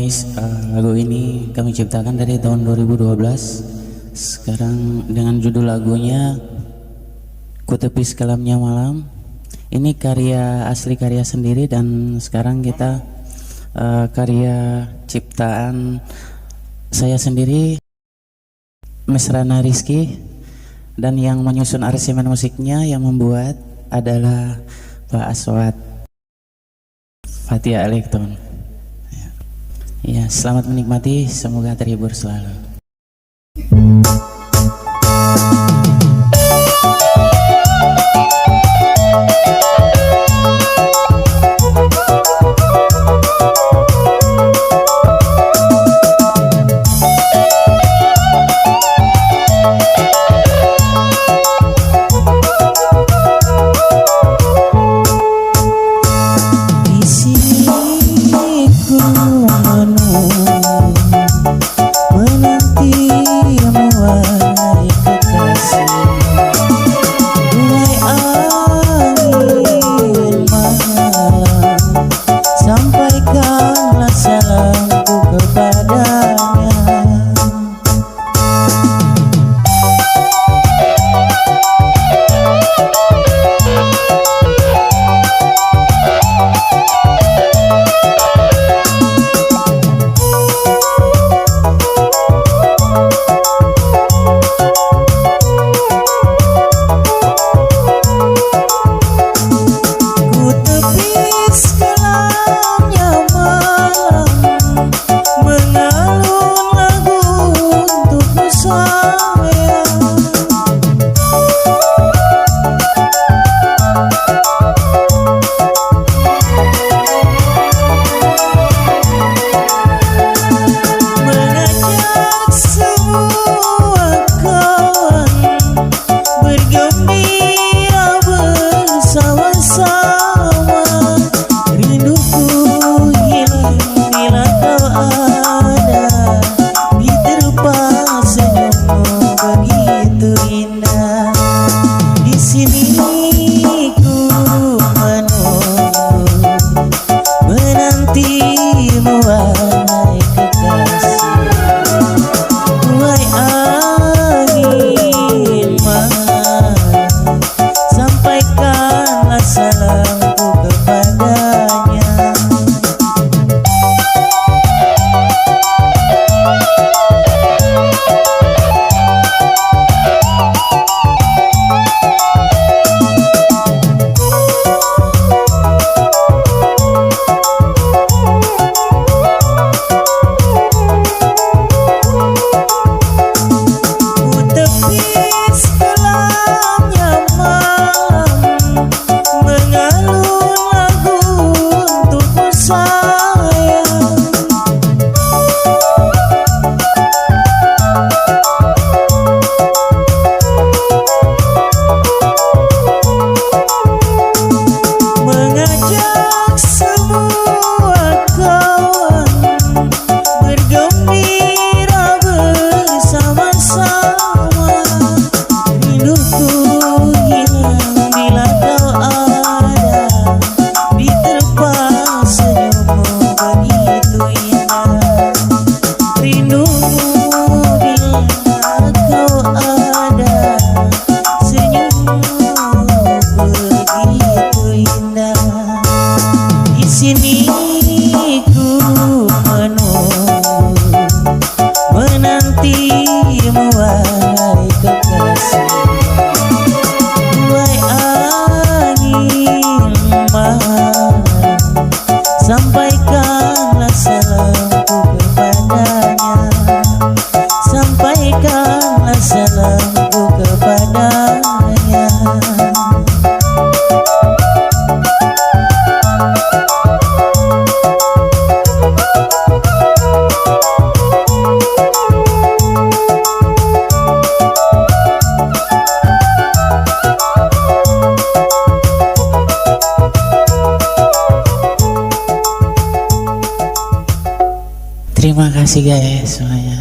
guys, lagu ini kami ciptakan dari tahun 2012. Sekarang dengan judul lagunya Ku Tepis Kelamnya Malam. Ini asli karya sendiri, dan sekarang kita karya ciptaan saya sendiri, Mesrana Rizky, dan yang menyusun aransemen musiknya yang membuat adalah Pak Aswad Fatia Elektron. Ya, selamat menikmati, semoga terhibur selalu. Sampaikanlah salamku kepadanya. Ku tepis kelamnya malam, mengalun lagu untukmu sayang. Mengajak semua kawan bergembira bersama-sama. Rinduku hilang bila kau ada, diterpa senyummu begitu indah. Di sini ku menunggu, menantimu wahai kekasih. Wahai angin malam, sampaikanlah salamku kepadanya. Ku tepis kelamnya malam, mengalun lagu untukmu sayang. Mengajak semua kawan bergembira bersama-sama. Rinduku hilang bila kau ada, diterpa senyummu begitu indah. Rindumu bila kau ada, senyummu begitu indah. Di sini ku menunggu, menantimu wahai kekasih. Wahai angin malam, sampaikanlah salamku kepadanya. Sampaikanlah salamku kepadanya. Terima kasih guys semuanya.